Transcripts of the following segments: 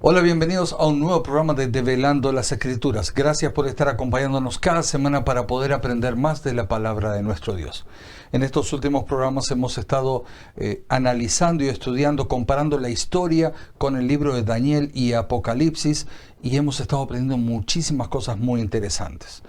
Hola, bienvenidos a un nuevo programa de Develando las Escrituras. Gracias por estar acompañándonos cada semana para poder aprender más de la palabra de nuestro Dios. En estos últimos programas hemos estado analizando y estudiando, comparando la historia con el libro de Daniel y Apocalipsis, y hemos estado aprendiendo muchísimas cosas muy interesantes.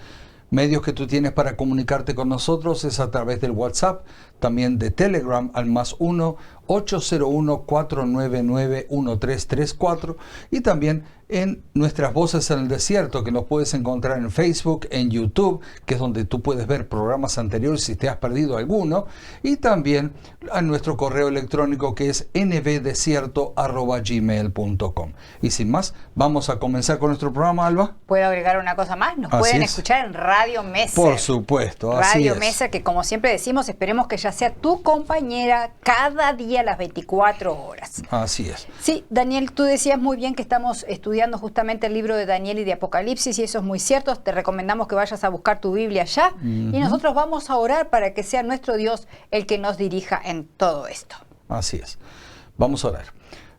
Medios que tú tienes para comunicarte con nosotros es a través del WhatsApp, también de Telegram al +1 801 499 1334 y también en Nuestras Voces en el Desierto, que nos puedes encontrar en Facebook, en YouTube, que es donde tú puedes ver programas anteriores si te has perdido alguno, y también a nuestro correo electrónico que es nbdesierto@gmail.com. Y sin más, vamos a comenzar con nuestro programa, Alba. ¿Puedo agregar una cosa más? Nos Así pueden es. escuchar en Radio Mesa. Por supuesto, así Radio es. Mesa, que como siempre decimos, esperemos que ya sea tu compañera cada día a las 24 horas. Así es. Sí, Daniel, tú decías muy bien que estamos estudiando justamente el libro de Daniel y de Apocalipsis, y eso es muy cierto. Te recomendamos que vayas a buscar tu Biblia ya, y nosotros vamos a orar para que sea nuestro Dios el que nos dirija en todo esto. Así es. Vamos a orar.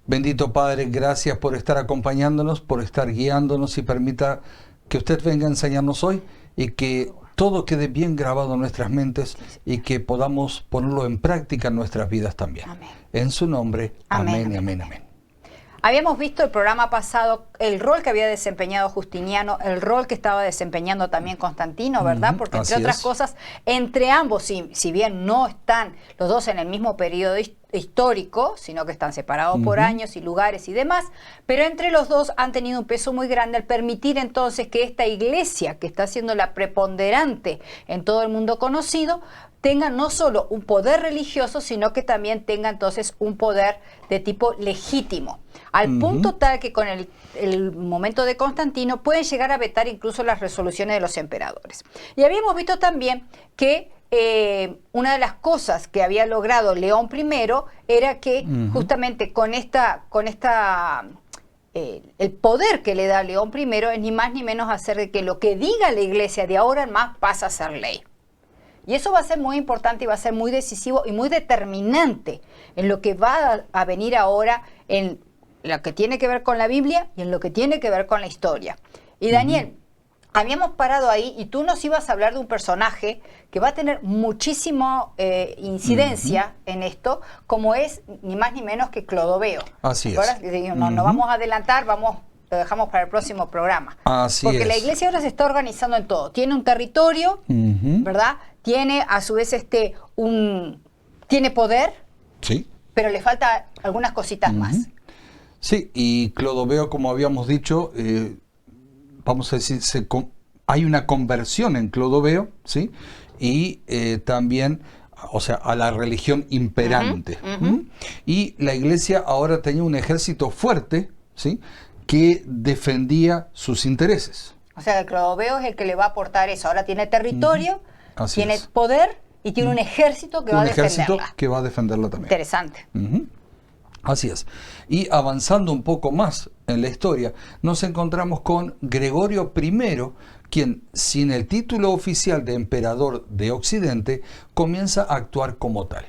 Bendito Padre, gracias por estar acompañándonos, por estar guiándonos, y permita que usted venga a enseñarnos hoy y que todo quede bien grabado en nuestras mentes y que podamos ponerlo en práctica en nuestras vidas también. Amén. En su nombre, amén y amén, amén. Habíamos visto el programa pasado el rol que había desempeñado Justiniano, el rol que estaba desempeñando también Constantino, ¿verdad? Porque entre Así otras es. cosas, entre ambos, si bien no están los dos en el mismo periodo histórico, sino que están separados por años y lugares y demás, pero entre los dos han tenido un peso muy grande al permitir entonces que esta iglesia, que está siendo la preponderante en todo el mundo conocido, tenga no solo un poder religioso, sino que también tenga entonces un poder de tipo legítimo, al punto tal que con el momento de Constantino pueden llegar a vetar incluso las resoluciones de los emperadores. Y habíamos visto también que una de las cosas que había logrado León I era que justamente con el poder que le da León I es ni más ni menos hacer de que lo que diga la iglesia de ahora en más pasa a ser ley. Y eso va a ser muy importante y va a ser muy decisivo y muy determinante en lo que va a venir ahora, en lo que tiene que ver con la Biblia y en lo que tiene que ver con la historia. Y Daniel, habíamos parado ahí y tú nos ibas a hablar de un personaje que va a tener muchísima incidencia en esto, como es ni más ni menos que Clodoveo. Así es. Ahora no vamos a adelantar, lo dejamos para el próximo programa. Así Porque es. la iglesia ahora se está organizando en todo. Tiene un territorio, ¿verdad? Tiene a su vez tiene poder, Sí. pero le falta algunas cositas más. Sí, y Clodoveo, como habíamos dicho, vamos a decir, hay una conversión en Clodoveo, ¿sí? Y también, o sea, a la religión imperante. Y la iglesia ahora tenía un ejército fuerte, ¿sí? Que defendía sus intereses. O sea, el Clodoveo es el que le va a aportar eso. Ahora tiene territorio, Así tiene es. poder y tiene un ejército que va a Un ejército defenderla. que va a defenderla también. Interesante. Así es. Y avanzando un poco más en la historia, nos encontramos con Gregorio I, quien, sin el título oficial de emperador de Occidente, comienza a actuar como tal.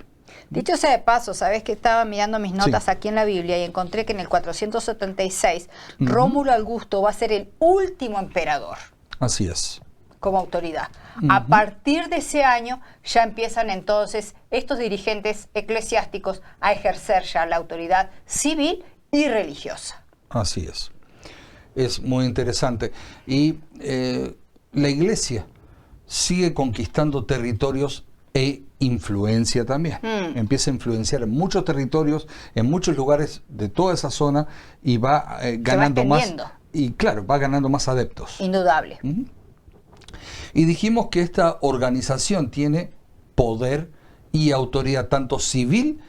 Dicho sea de paso, sabes que estaba mirando mis notas Sí. aquí en la Biblia y encontré que en el 476 Rómulo Augusto va a ser el último emperador Así es. como autoridad. A partir de ese año ya empiezan entonces estos dirigentes eclesiásticos a ejercer ya la autoridad civil y religiosa. Así es. Es muy interesante. Y la iglesia sigue conquistando territorios e influencia también. Empieza a influenciar en muchos territorios, en muchos lugares de toda esa zona, y va ganando más. extendiendo. Y claro, va ganando más adeptos. Indudable. Y dijimos que esta organización tiene poder y autoridad tanto civil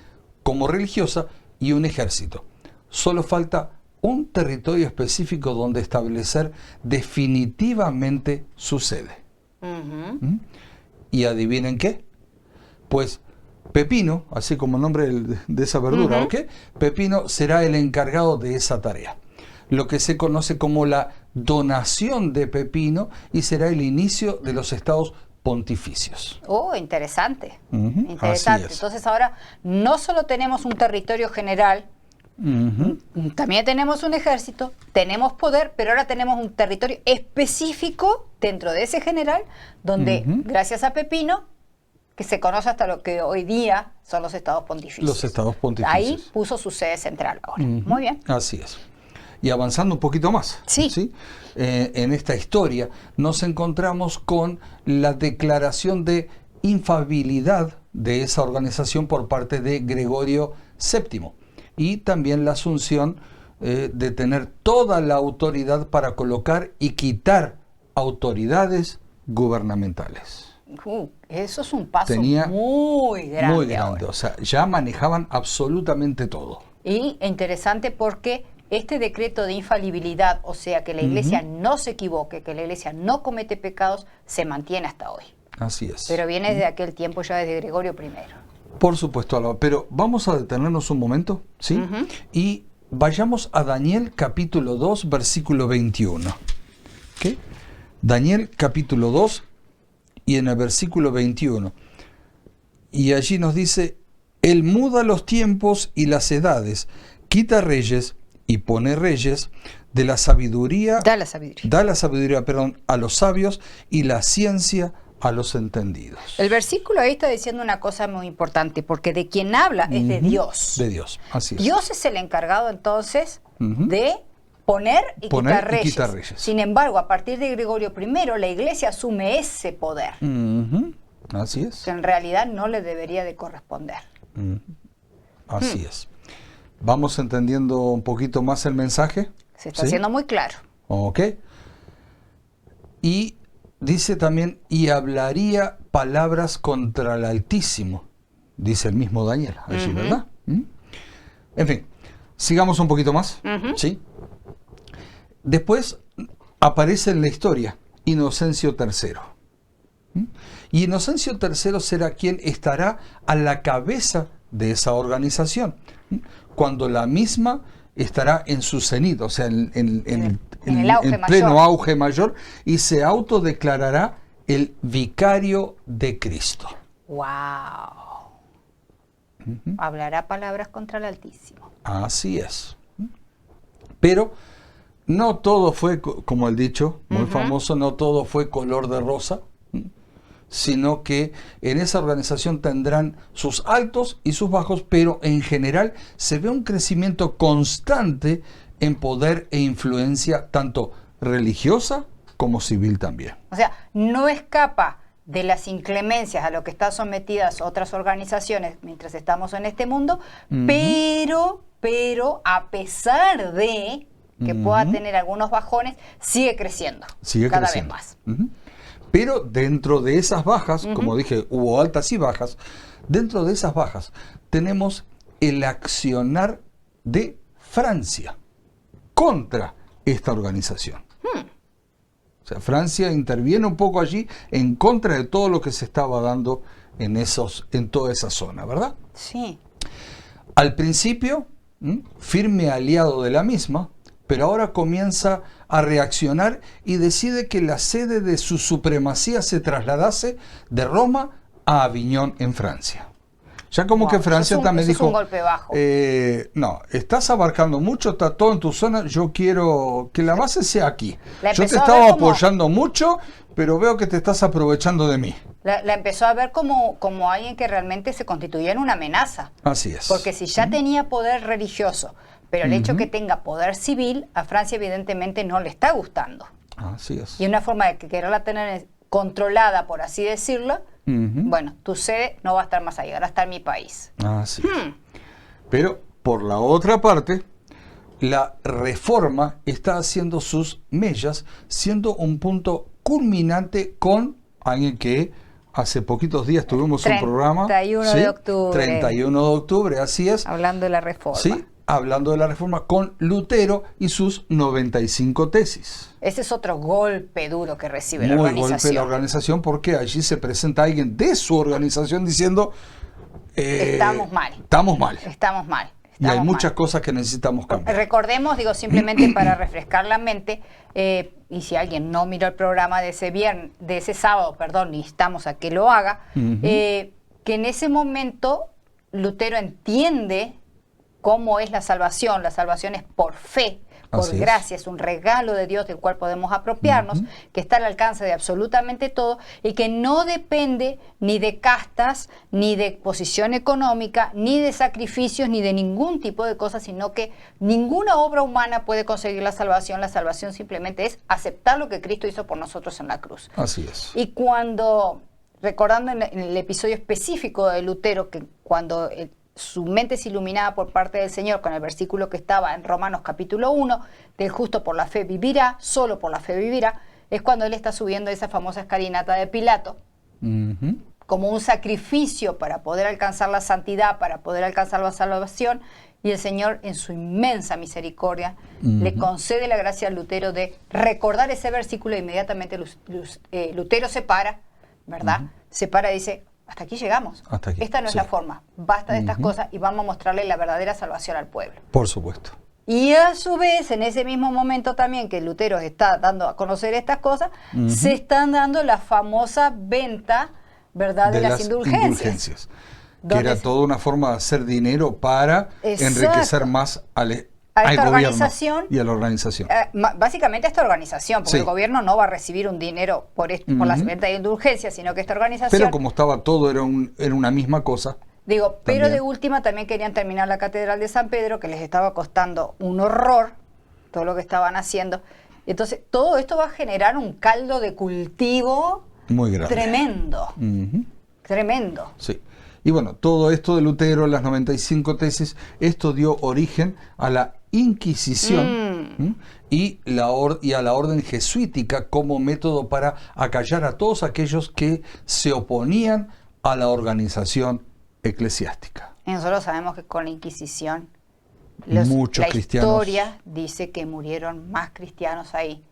como religiosa y un ejército. Solo falta un territorio específico donde establecer definitivamente su sede. ¿Y adivinen qué? Pues Pepino, así como el nombre de esa verdura, ¿ok? Pepino será el encargado de esa tarea. Lo que se conoce como la donación de Pepino, y será el inicio de los estados pontificios. Oh, interesante. Así Interesante. es. Entonces ahora no solo tenemos un territorio general También tenemos un ejército, tenemos poder, pero ahora tenemos un territorio específico dentro de ese general, donde gracias a Pepino, que se conoce hasta lo que hoy día son los estados pontificios. Los estados pontificios. Ahí puso su sede central ahora. Muy bien. Así es. Y avanzando un poquito más, sí. En esta historia nos encontramos con la declaración de infalibilidad de esa organización por parte de Gregorio VII y también la asunción de tener toda la autoridad para colocar y quitar autoridades gubernamentales. Eso es un paso muy grande. Muy grande, o sea, ya manejaban absolutamente todo. Y interesante porque este decreto de infalibilidad, o sea, que la Iglesia no se equivoque, que la Iglesia no comete pecados, se mantiene hasta hoy. Así es. Pero viene desde aquel tiempo, ya desde Gregorio I. Por supuesto, Alba, pero vamos a detenernos un momento, ¿sí? Y vayamos a Daniel capítulo 2, versículo 21. ¿Okay? Daniel capítulo 2 y en el versículo 21. Y allí nos dice, Él muda los tiempos y las edades, quita reyes y pone reyes, de la sabiduría, da la sabiduría, a los sabios y la ciencia a los entendidos. El versículo ahí está diciendo una cosa muy importante, porque de quien habla es de Dios. De Dios, así es. Dios es el encargado entonces de poner y quitar reyes. Sin embargo, a partir de Gregorio I, la Iglesia asume ese poder. Así es. Que en realidad no le debería de corresponder. Así es. ¿Vamos entendiendo un poquito más el mensaje? Se está haciendo muy claro. Ok. Y dice también, y hablaría palabras contra el Altísimo, dice el mismo Daniel, allí, ¿verdad? En fin, sigamos un poquito más, ¿sí? Después aparece en la historia Inocencio III. Y Inocencio III será quien estará a la cabeza de esa organización, cuando la misma estará en su cenit, o sea, en pleno auge mayor, y se autodeclarará el vicario de Cristo. ¡Wow! Hablará palabras contra el Altísimo. Así es. Pero no todo fue, como el dicho muy famoso, no todo fue color de rosa, sino que en esa organización tendrán sus altos y sus bajos, pero en general se ve un crecimiento constante en poder e influencia, tanto religiosa como civil también. O sea, no escapa de las inclemencias a lo que están sometidas otras organizaciones mientras estamos en este mundo, pero a pesar de que pueda tener algunos bajones, sigue creciendo. Cada vez más. Pero dentro de esas bajas, como dije, hubo altas y bajas, dentro de esas bajas tenemos el accionar de Francia contra esta organización. O sea, Francia interviene un poco allí en contra de todo lo que se estaba dando en toda esa zona, ¿verdad? Sí. Al principio, firme aliado de la misma, pero ahora comienza a reaccionar y decide que la sede de su supremacía se trasladase de Roma a Aviñón, en Francia. Ya como que Francia también dijo, es un golpe bajo. No, estás abarcando mucho, está todo en tu zona, yo quiero que la base sea aquí. Yo te estaba apoyando mucho, pero veo que te estás aprovechando de mí. La empezó a ver como alguien que realmente se constituía en una amenaza. Así es. Porque si ya tenía poder religioso, pero el hecho que tenga poder civil, a Francia evidentemente no le está gustando. Así es. Y una forma de quererla tener controlada, por así decirlo, bueno, tu sede no va a estar más allá, va a estar en mi país. Así es. Pero, por la otra parte, la reforma está haciendo sus mellas, siendo un punto culminante con alguien que hace poquitos días tuvimos un programa. 31 de octubre. 31 de octubre, así es. Hablando de la reforma. Sí, hablando de la reforma con Lutero y sus 95 tesis. Ese es otro golpe duro que recibe la organización. Muy golpe de la organización, porque allí se presenta alguien de su organización diciendo estamos mal. Estamos mal. Estamos mal. Y hay muchas cosas que necesitamos cambiar. Recordemos, digo, simplemente para refrescar la mente, y si alguien no miró el programa de ese sábado, instamos a que lo haga, que en ese momento Lutero entiende cómo es la salvación. La salvación es por fe, por gracia, es un regalo de Dios del cual podemos apropiarnos, que está al alcance de absolutamente todo y que no depende ni de castas, ni de posición económica, ni de sacrificios, ni de ningún tipo de cosas, sino que ninguna obra humana puede conseguir la salvación. La salvación simplemente es aceptar lo que Cristo hizo por nosotros en la cruz. Así es. Y cuando, recordando en el episodio específico de Lutero, que cuando su mente es iluminada por parte del Señor con el versículo que estaba en Romanos capítulo 1, del justo por la fe vivirá, solo por la fe vivirá, es cuando él está subiendo esa famosa escalinata de Pilato, como un sacrificio para poder alcanzar la santidad, para poder alcanzar la salvación, y el Señor en su inmensa misericordia le concede la gracia a Lutero de recordar ese versículo. E inmediatamente Lutero se para, ¿verdad? Se para y dice: hasta aquí llegamos. Hasta aquí, esta no es la forma. Basta de estas cosas y vamos a mostrarle la verdadera salvación al pueblo. Por supuesto. Y a su vez, en ese mismo momento también que Lutero está dando a conocer estas cosas, se están dando la famosa venta, ¿verdad?, de las indulgencias. Que era toda una forma de hacer dinero para enriquecer más al organización y a la organización. Básicamente a esta organización, porque el gobierno no va a recibir un dinero por las ventas de indulgencias, sino que esta organización... Pero como estaba todo, era una misma cosa. Digo, pero de última también querían terminar la Catedral de San Pedro, que les estaba costando un horror, todo lo que estaban haciendo. Entonces, todo esto va a generar un caldo de cultivo muy grande. Tremendo. Tremendo. Sí. Y bueno, todo esto de Lutero, las 95 tesis, esto dio origen a la Inquisición y a la orden jesuítica como método para acallar a todos aquellos que se oponían a la organización eclesiástica. Y nosotros sabemos que con la Inquisición muchos cristianos, historia dice que murieron más cristianos ahí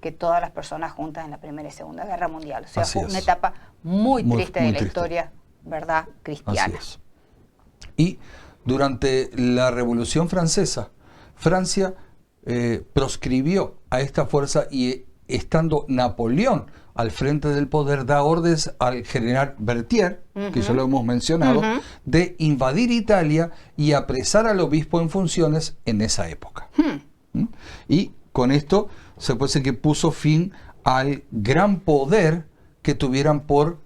que todas las personas juntas en la Primera y Segunda Guerra Mundial. O sea, fue una etapa muy triste de la historia, ¿verdad?, cristiana. Así es. Y durante la Revolución Francesa, Francia proscribió a esta fuerza y estando Napoleón al frente del poder, da órdenes al general Berthier, que ya lo hemos mencionado, de invadir Italia y apresar al obispo en funciones en esa época. Y con esto se puede decir que puso fin al gran poder que tuvieran por,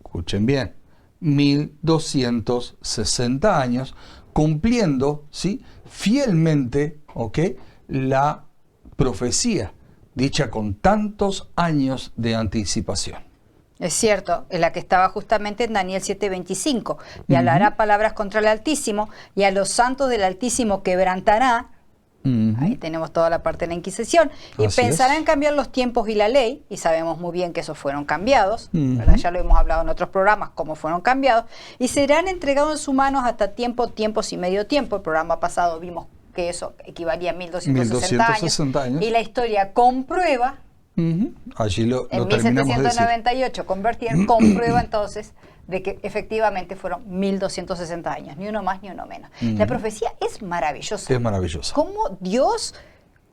escuchen bien, 1260 años, cumpliendo, ¿sí?, fielmente, la profecía dicha con tantos años de anticipación. Es cierto, en la que estaba justamente en Daniel 7:25, y hablará palabras contra el Altísimo, y a los santos del Altísimo quebrantará. Ahí tenemos toda la parte de la Inquisición, y pensará en cambiar los tiempos y la ley, y sabemos muy bien que esos fueron cambiados, ¿verdad? Ya lo hemos hablado en otros programas, cómo fueron cambiados, y serán entregados en sus manos hasta tiempos y medio tiempo. El programa pasado vimos que eso equivalía a 1260 años, y la historia comprueba, allí lo en terminamos 1798 con Berthier, comprueba entonces de que efectivamente fueron 1260 años, ni uno más ni uno menos. La profecía es maravillosa. Es maravillosa. Cómo Dios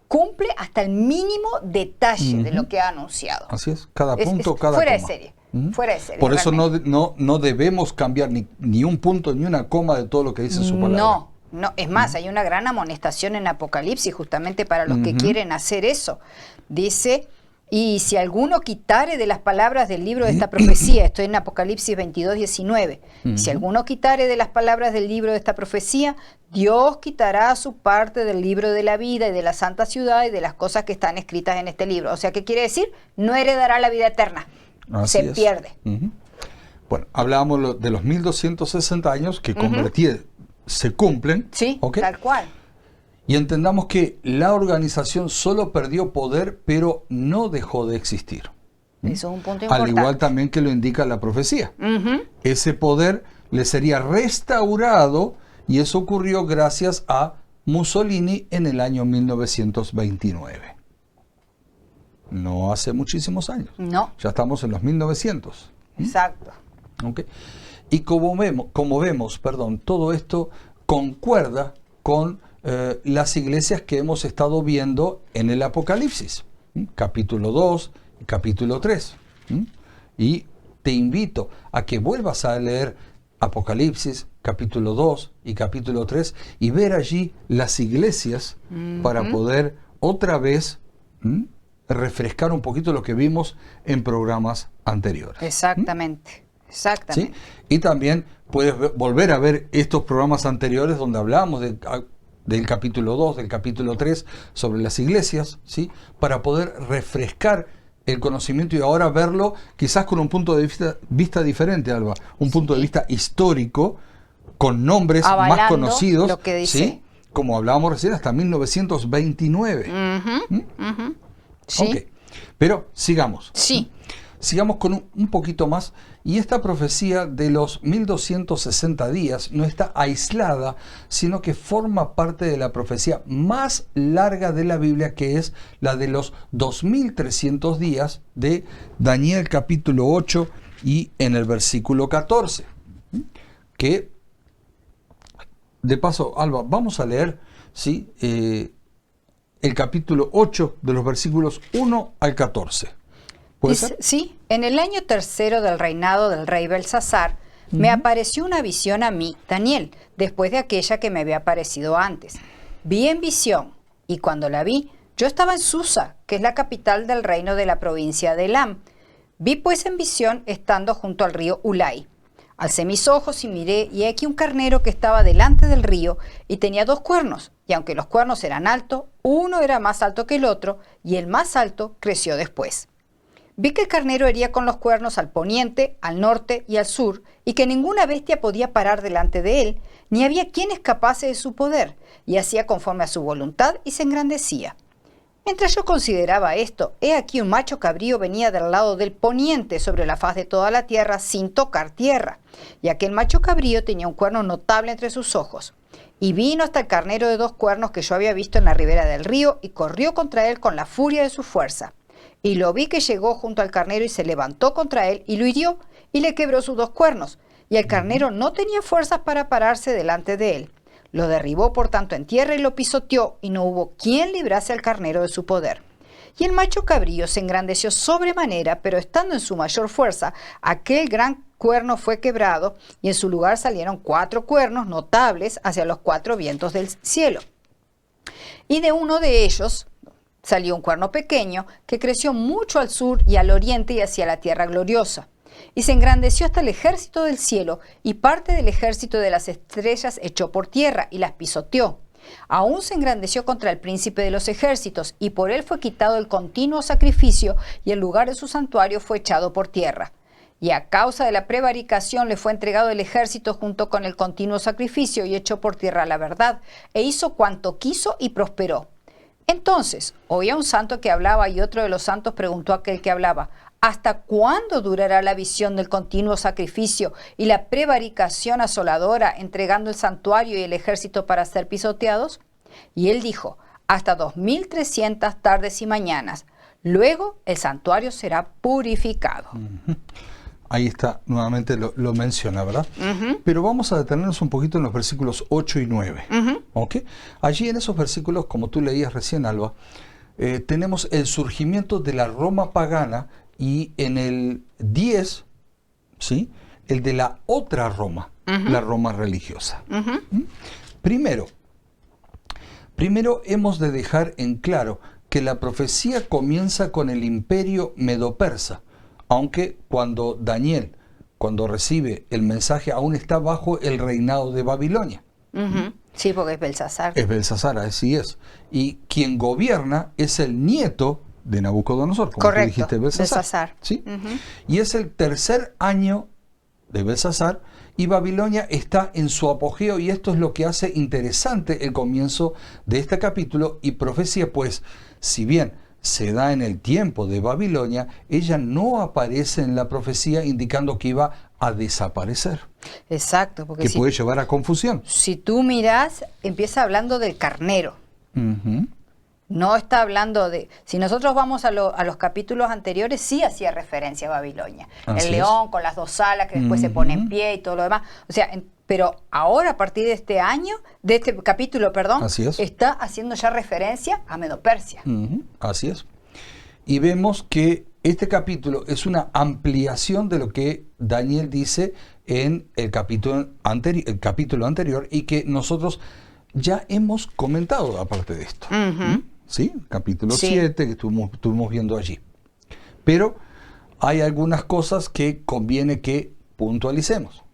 cumple hasta el mínimo detalle de lo que ha anunciado. Así es, cada punto, cada fuera coma. De serie. Fuera de serie. Por eso no debemos cambiar ni un punto ni una coma de todo lo que dice su palabra. No, es más, hay una gran amonestación en Apocalipsis justamente para los que quieren hacer eso. Dice: y si alguno quitare de las palabras del libro de esta profecía, estoy en Apocalipsis 22:19, si alguno quitare de las palabras del libro de esta profecía, Dios quitará su parte del libro de la vida y de la santa ciudad y de las cosas que están escritas en este libro. O sea, ¿qué quiere decir? No heredará la vida eterna. Se pierde. Bueno, hablábamos de los 1260 años que convertí se cumplen. Sí, tal cual. Y entendamos que la organización solo perdió poder, pero no dejó de existir. Eso es un punto importante. Al igual también que lo indica la profecía. Ese poder le sería restaurado, y eso ocurrió gracias a Mussolini en el año 1929. No hace muchísimos años. No. Ya estamos en los 1900. Exacto. Y como vemos, todo esto concuerda con las iglesias que hemos estado viendo en el Apocalipsis, capítulo 2 y capítulo 3. Y te invito a que vuelvas a leer Apocalipsis, capítulo 2 y capítulo 3, y ver allí las iglesias para poder otra vez refrescar un poquito lo que vimos en programas anteriores. Exactamente, exactamente. ¿Sí? Y también puedes volver a ver estos programas anteriores donde hablábamos del capítulo 2, del capítulo 3, sobre las iglesias, ¿sí? Para poder refrescar el conocimiento y ahora verlo quizás con un punto de vista diferente, Alba, un punto de vista histórico, con nombres Avalando más conocidos, lo que dice. ¿sí? Como hablábamos recién, hasta 1929. Sí. Ok, pero sigamos. Sí. Sigamos con un poquito más. Y esta profecía de los 1260 días no está aislada, sino que forma parte de la profecía más larga de la Biblia, que es la de los 2300 días de Daniel capítulo 8 y en el versículo 14. Que, de paso, Alba, vamos a leer, ¿sí? El capítulo 8 de los versículos 1 al 14. ¿Puede ser? Sí, en el año tercero del reinado del rey Belsasar, me apareció una visión a mí, Daniel, después de aquella que me había aparecido antes. Vi en visión, y cuando la vi, yo estaba en Susa, que es la capital del reino de la provincia de Elam. Vi pues en visión estando junto al río Ulai. Alcé mis ojos y miré, y he aquí un carnero que estaba delante del río, y tenía 2 cuernos, y aunque los cuernos eran altos, uno era más alto que el otro, y el más alto creció después. Vi que el carnero hería con los cuernos al poniente, al norte y al sur, y que ninguna bestia podía parar delante de él, ni había quien escapase de su poder, y hacía conforme a su voluntad y se engrandecía. Mientras yo consideraba esto, he aquí un macho cabrío venía del lado del poniente sobre la faz de toda la tierra sin tocar tierra, y aquel macho cabrío tenía un cuerno notable entre sus ojos. Y vino hasta el carnero de 2 cuernos que yo había visto en la ribera del río, y corrió contra él con la furia de su fuerza. Y lo vi que llegó junto al carnero y se levantó contra él y lo hirió y le quebró sus 2 cuernos. Y el carnero no tenía fuerzas para pararse delante de él. Lo derribó por tanto en tierra y lo pisoteó, y no hubo quien librase al carnero de su poder. Y el macho cabrío se engrandeció sobremanera, pero estando en su mayor fuerza, aquel gran cuerno fue quebrado, y en su lugar salieron 4 cuernos notables hacia los 4 vientos del cielo. Y de uno de ellos salió un cuerno pequeño que creció mucho al sur y al oriente y hacia la tierra gloriosa. Y se engrandeció hasta el ejército del cielo, y parte del ejército de las estrellas echó por tierra y las pisoteó. Aún se engrandeció contra el príncipe de los ejércitos, y por él fue quitado el continuo sacrificio, y el lugar de su santuario fue echado por tierra. Y a causa de la prevaricación le fue entregado el ejército junto con el continuo sacrificio, y echó por tierra la verdad, e hizo cuanto quiso y prosperó. Entonces, oía un santo que hablaba, y otro de los santos preguntó a aquel que hablaba: ¿hasta cuándo durará la visión del continuo sacrificio y la prevaricación asoladora, entregando el santuario y el ejército para ser pisoteados? Y él dijo: hasta 2300 tardes y mañanas. Luego el santuario será purificado. Ahí está, nuevamente lo menciona, ¿verdad? Pero vamos a detenernos un poquito en los versículos 8 y 9. ¿Ok? Allí en esos versículos, como tú leías recién, Alba, tenemos el surgimiento de la Roma pagana, y en el 10, ¿sí? El de la otra Roma, la Roma religiosa. Primero hemos de dejar en claro que la profecía comienza con el imperio medo-persa, aunque cuando Daniel, cuando recibe el mensaje, aún está bajo el reinado de Babilonia. Sí, porque es Belsasar. Es Belsasar, así es. Y quien gobierna es el nieto de Nabucodonosor, como tú dijiste, Belsasar. ¿Sí? Y es el 3er año de Belsasar, y Babilonia está en su apogeo, y esto es lo que hace interesante el comienzo de este capítulo y profecía, pues si bien se da en el tiempo de Babilonia, ella no aparece en la profecía indicando que iba a desaparecer. Exacto, porque que puede llevar a confusión. Si tú miras, empieza hablando del carnero. No está hablando de... Si nosotros vamos a los capítulos anteriores, sí hacía referencia a Babilonia. Así el león es. con las 2 alas que después se pone en pie y todo lo demás. O sea, pero ahora a partir de este año, de este capítulo, perdón, está haciendo ya referencia a Medo-Persia. Así es. Y vemos que este capítulo es una ampliación de lo que Daniel dice en el capítulo anterior y que nosotros ya hemos comentado aparte de esto. ¿Sí? Capítulo 7 que estuvimos viendo allí. Pero hay algunas cosas que conviene que puntualicemos.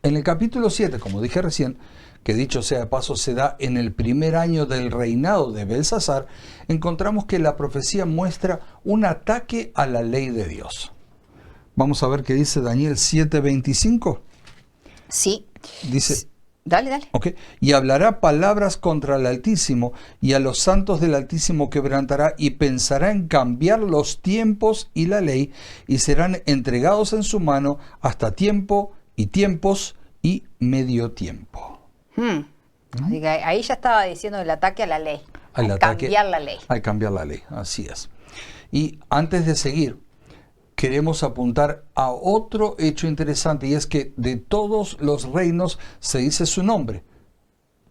En el capítulo 7, como dije recién, que dicho sea de paso se da en el primer año del reinado de Belsasar, encontramos que la profecía muestra un ataque a la ley de Dios. Vamos a ver qué dice Daniel 7:25. Sí. Dice... Dale. Okay. Y hablará palabras contra el Altísimo, y a los santos del Altísimo quebrantará, y pensará en cambiar los tiempos y la ley, y serán entregados en su mano hasta tiempo y tiempos y medio tiempo. Así que ahí ya estaba diciendo el ataque a la ley. Cambiar la ley. Al cambiar la ley, así es. Y antes de seguir, queremos apuntar a otro hecho interesante, y es que de todos los reinos se dice su nombre.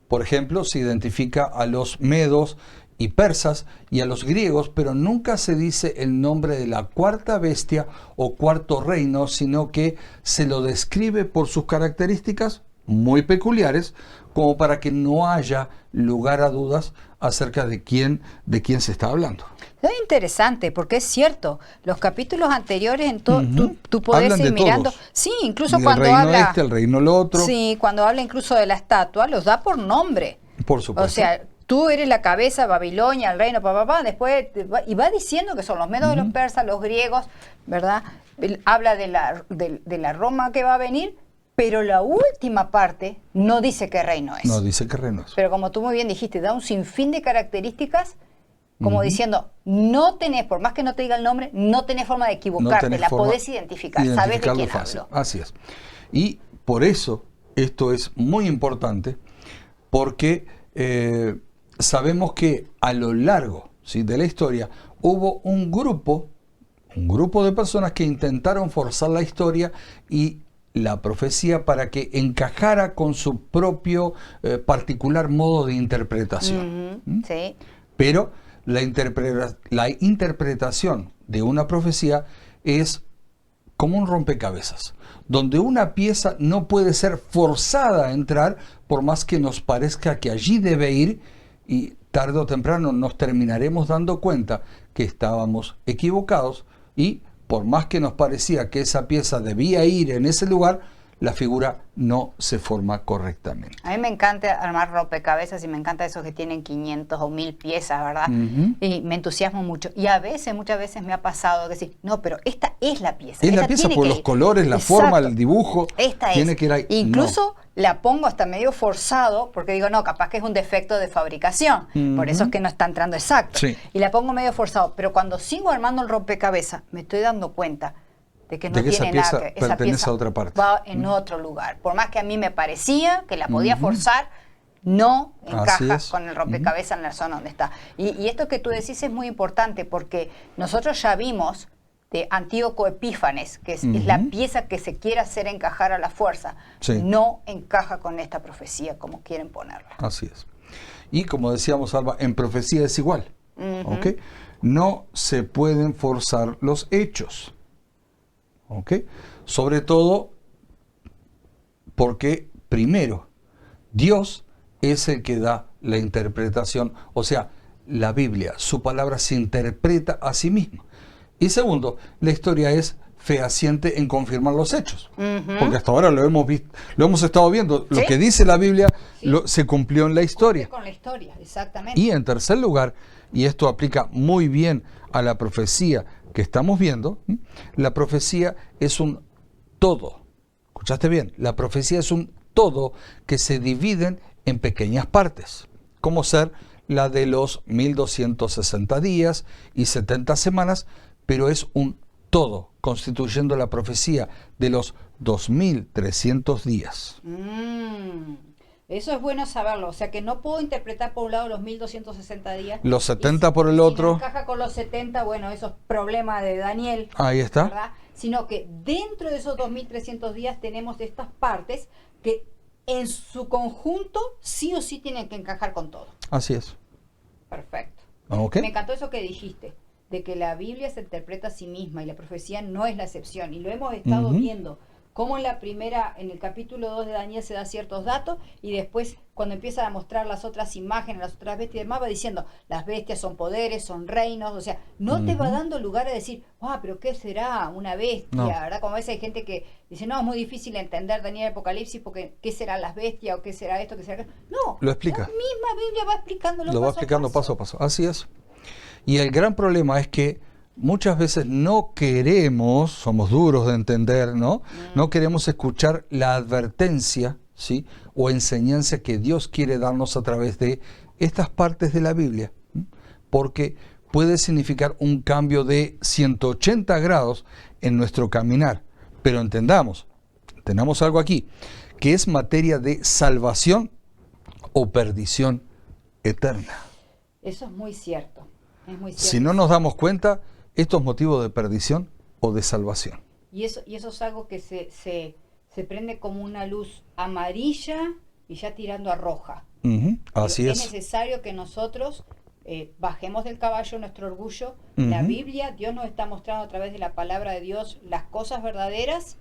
Por ejemplo, se identifica a los medos y persas y a los griegos, pero nunca se dice el nombre de la cuarta bestia o cuarto reino, sino que se lo describe por sus características muy peculiares, como para que no haya lugar a dudas acerca de quién se está hablando. Es interesante, porque es cierto, los capítulos anteriores, tú podés ir mirando. Todos. Sí, incluso el cuando reino habla. el reino lo otro. Sí, cuando habla incluso de la estatua, los da por nombre. Por supuesto. O sea, tú eres la cabeza, Babilonia, el reino, después y va diciendo que son los medos de los persas, los griegos, ¿verdad? Habla de la Roma que va a venir, pero la última parte no dice qué reino es. No dice qué reino es. Pero como tú muy bien dijiste, da un sinfín de características, como diciendo, no tenés, por más que no te diga el nombre, no tenés forma de equivocarte, la podés identificar, sabés de quién hablo. Así es. Y por eso esto es muy importante, porque sabemos que a lo largo, ¿sí?, de la historia hubo un grupo de personas que intentaron forzar la historia y la profecía para que encajara con su propio particular modo de interpretación. Sí. Pero la interpretación de una profecía es como un rompecabezas, donde una pieza no puede ser forzada a entrar por más que nos parezca que allí debe ir, y tarde o temprano nos terminaremos dando cuenta que estábamos equivocados, y por más que nos parecía que esa pieza debía ir en ese lugar, la figura no se forma correctamente. A mí me encanta armar rompecabezas y me encanta esos que tienen 500 o 1000 piezas, ¿verdad? Y me entusiasmo mucho. Y muchas veces me ha pasado que decir, no, pero esta es la pieza. Es la pieza por los colores, la forma, el dibujo. Esta tiene que ir ahí. Incluso la pongo hasta medio forzado, porque digo, no, capaz que es un defecto de fabricación. Por eso es que no está entrando exacto. Sí. Y la pongo medio forzado. Pero cuando sigo armando el rompecabezas, me estoy dando cuenta de que no tiene nada que esa pieza a otra parte. Va en otro lugar. Por más que a mí me parecía que la podía forzar, no encaja con el rompecabezas en la zona donde está. Y esto que tú decís es muy importante, porque nosotros ya vimos de Antíoco Epífanes, que es la pieza que se quiere hacer encajar a la fuerza. Sí. No encaja con esta profecía como quieren ponerla. Así es. Y como decíamos, Alba, en profecía es igual. ¿Okay? No se pueden forzar los hechos. ¿Okay? Sobre todo porque, primero, Dios es el que da la interpretación, o sea, la Biblia, su palabra se interpreta a sí misma. Y segundo, la historia es fehaciente en confirmar los hechos, porque hasta ahora lo hemos estado viendo, ¿Sí? Lo que dice la Biblia se cumplió en la historia. Con la historia, exactamente. Y en tercer lugar, y esto aplica muy bien a la profecía que estamos viendo, la profecía es un todo. ¿Escuchaste bien? La profecía es un todo que se dividen en pequeñas partes, como ser la de los 1260 días y 70 semanas, pero es un todo, constituyendo la profecía de los 2300 días. Eso es bueno saberlo, o sea que no puedo interpretar por un lado los 1260 días. Los 70 por el otro. Si no encaja con los 70, bueno, eso es problema de Daniel. Ahí está. ¿Verdad? Sino que dentro de esos 2300 días tenemos estas partes que en su conjunto sí o sí tienen que encajar con todo. Así es. Perfecto. Okay. Me encantó eso que dijiste. de que la Biblia se interpreta a sí misma y la profecía no es la excepción. Y lo hemos estado Ujú. viendo, como en el capítulo 2 de Daniel se da ciertos datos y después cuando empiezan a mostrar las otras imágenes, las otras bestias y demás, va diciendo, las bestias son poderes, son reinos, o sea, no te va Ujú. dando lugar a decir, pero ¿qué será una bestia? No. ¿Verdad? Como a veces hay gente que dice, no, es muy difícil entender Daniel y Apocalipsis porque ¿qué serán las bestias o qué será esto, qué será aquello? No, Lo explica. la misma Biblia va explicándolo Lo va explicando paso a paso. Así es. Y el gran problema es que muchas veces no queremos, somos duros de entender, ¿no? No queremos escuchar la advertencia, ¿sí? O enseñanza que Dios quiere darnos a través de estas partes de la Biblia, ¿m? Porque puede significar un cambio de 180 grados en nuestro caminar. Pero entendamos algo aquí, que es materia de salvación o perdición eterna. Eso es muy cierto. Es muy cierto. Si no nos damos cuenta, esto es motivo de perdición o de salvación. Y eso es algo que se prende como una luz amarilla y ya tirando a roja. Así Pero es. Es necesario que nosotros bajemos del caballo nuestro orgullo. La Biblia, Dios nos está mostrando a través de la palabra de Dios las cosas verdaderas.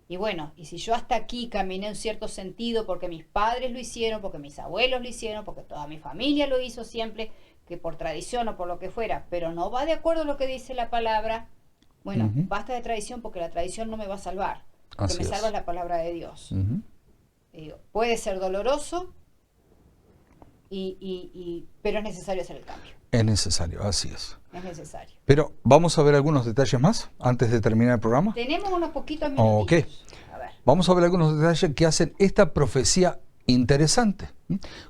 Y bueno, y si yo hasta aquí caminé en cierto sentido porque mis padres lo hicieron, porque mis abuelos lo hicieron, porque toda mi familia lo hizo siempre, que por tradición o por lo que fuera, pero no va de acuerdo a lo que dice la palabra, bueno, basta de tradición porque la tradición no me va a salvar. Lo que Así me es. salva es la palabra de Dios. Puede ser doloroso, pero es necesario hacer el cambio. Es necesario, así es. Es necesario. Pero vamos a ver algunos detalles más antes de terminar el programa. Tenemos unos poquitos Ok. minutitos. A ver. Vamos a ver algunos detalles que hacen esta profecía interesante,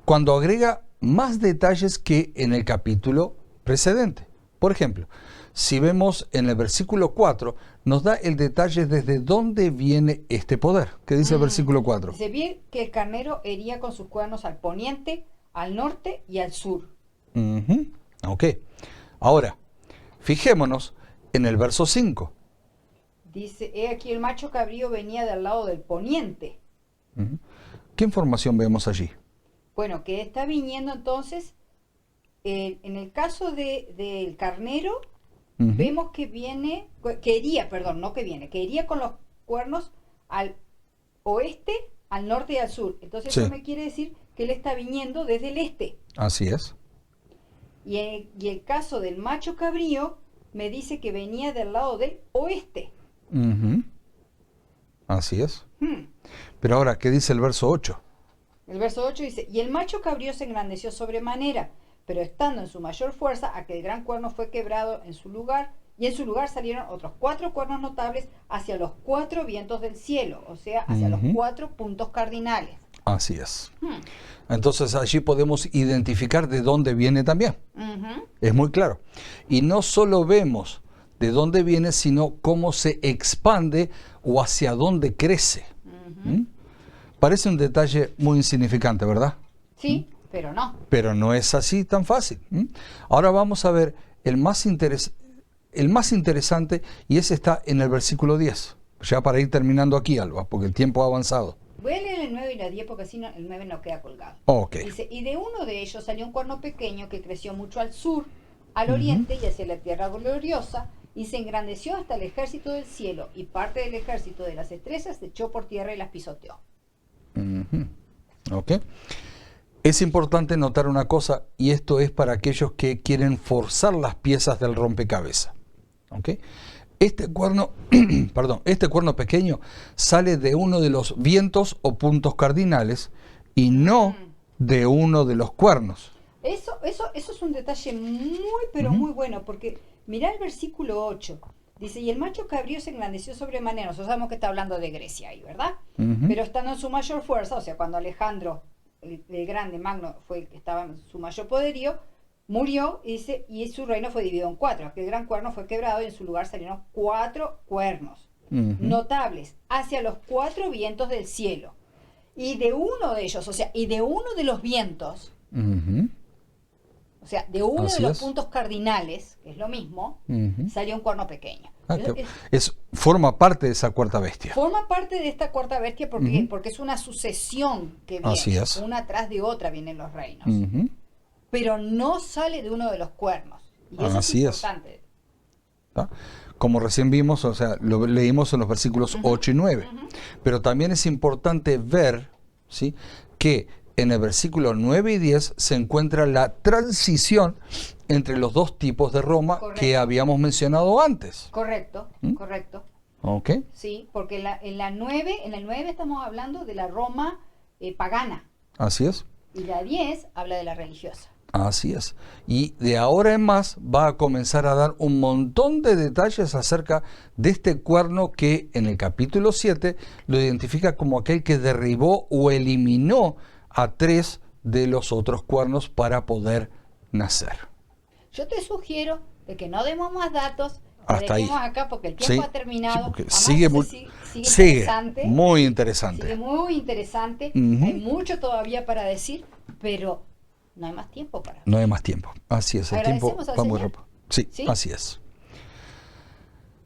cuando agrega más detalles que en el capítulo precedente. Por ejemplo, si vemos en el versículo 4, nos da el detalle desde dónde viene este poder. ¿Qué dice el versículo 4? Se ve que el carnero hería con sus cuernos al poniente, al norte y al sur. Ok. Ahora, fijémonos en el verso 5. Dice, he aquí el macho cabrío venía del lado del poniente. ¿Qué información vemos allí? Bueno, que está viniendo entonces, en el caso del carnero, vemos que viene, que iría con los cuernos al oeste, al norte y al sur. Entonces eso me quiere decir que él está viniendo desde el este. Así es. Y el caso del macho cabrío me dice que venía del lado del oeste. Así es. Pero ahora, ¿qué dice el verso 8? El verso 8 dice, y el macho cabrío se engrandeció sobremanera, pero estando en su mayor fuerza, aquel gran cuerno fue quebrado en su lugar, y en su lugar salieron otros 4 cuernos notables hacia los 4 vientos del cielo, o sea, hacia los 4 puntos cardinales. Así es. Entonces allí podemos identificar de dónde viene también. Es muy claro. Y no solo vemos de dónde viene, sino cómo se expande o hacia dónde crece. Parece un detalle muy insignificante, ¿verdad? Sí, pero no. Pero no es así tan fácil. Ahora vamos a ver el más interesante, y ese está en el versículo 10. Ya para ir terminando aquí, Alba, porque el tiempo ha avanzado. Voy a leer el 9 y la 10 porque así no, el 9 no queda colgado. Ok. Dice, y de uno de ellos salió un cuerno pequeño que creció mucho al sur, al oriente y hacia la tierra gloriosa, y se engrandeció hasta el ejército del cielo, y parte del ejército de las estrellas se echó por tierra y las pisoteó. Ok. Es importante notar una cosa, y esto es para aquellos que quieren forzar las piezas del rompecabezas. ¿Ok? Este cuerno, este cuerno pequeño sale de uno de los vientos o puntos cardinales y no de uno de los cuernos. Eso es un detalle muy, pero muy bueno, porque mirá el versículo 8. Dice, y el macho cabrío se engrandeció sobremanera. Nosotros sabemos que está hablando de Grecia ahí, ¿verdad? Pero estando en su mayor fuerza, o sea, cuando Alejandro, el grande, magno, estaba en su mayor poderío, murió, dice, y su reino fue dividido en 4. Aquel gran cuerno fue quebrado y en su lugar salieron 4 cuernos notables hacia los 4 vientos del cielo. Y de uno de ellos, o sea, y de uno de los vientos, o sea, de uno Así de los es. puntos cardinales, que es lo mismo, salió un cuerno pequeño. Forma parte de esa cuarta bestia. Forma parte de esta cuarta bestia porque es una sucesión que viene, Así es. una tras de otra vienen los reinos. Pero no sale de uno de los cuernos. Y eso Así es es. importante. ¿tá? Como recién vimos, o sea, lo leímos en los versículos 8 y 9. Pero también es importante ver, ¿sí?, que en el versículo 9 y 10 se encuentra la transición entre los dos tipos de Roma que habíamos mencionado antes. Correcto, correcto. ¿Ok? Sí, porque en el 9 estamos hablando de la Roma pagana. Así es. Y la 10 habla de la religiosa. Así es. Y de ahora en más va a comenzar a dar un montón de detalles acerca de este cuerno que en el capítulo 7 lo identifica como aquel que derribó o eliminó a 3 de los otros cuernos para poder nacer. Yo te sugiero de que no demos más datos, hasta ahí acá porque el tiempo ha terminado. Sí, sigue interesante, muy interesante. Sigue muy interesante. Hay mucho todavía para decir, pero no hay más tiempo para. No hay más tiempo. Así es, el tiempo va muy rápido. Sí, así es.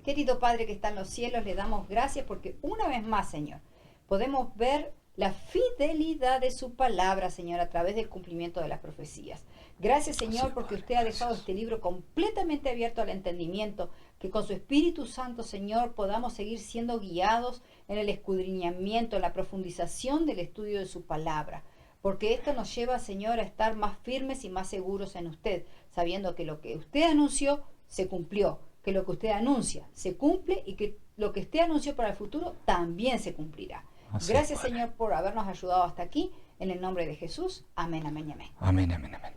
Querido Padre que está en los cielos, le damos gracias porque una vez más, Señor, podemos ver la fidelidad de su palabra, Señor, a través del cumplimiento de las profecías. Gracias, Señor, porque usted ha dejado este libro completamente abierto al entendimiento, que con su Espíritu Santo, Señor, podamos seguir siendo guiados en el escudriñamiento, en la profundización del estudio de su palabra. Porque esto nos lleva, Señor, a estar más firmes y más seguros en usted, sabiendo que lo que usted anunció se cumplió, que lo que usted anuncia se cumple y que lo que usted anunció para el futuro también se cumplirá. Gracias, Señor, por habernos ayudado hasta aquí. En el nombre de Jesús. Amén, amén, amén. Amén, amén, amén.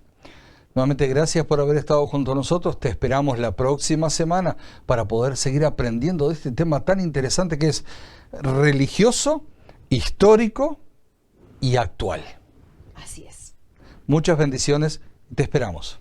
Nuevamente, gracias por haber estado junto a nosotros. Te esperamos la próxima semana para poder seguir aprendiendo de este tema tan interesante que es religioso, histórico y actual. Así es. Muchas bendiciones. Te esperamos.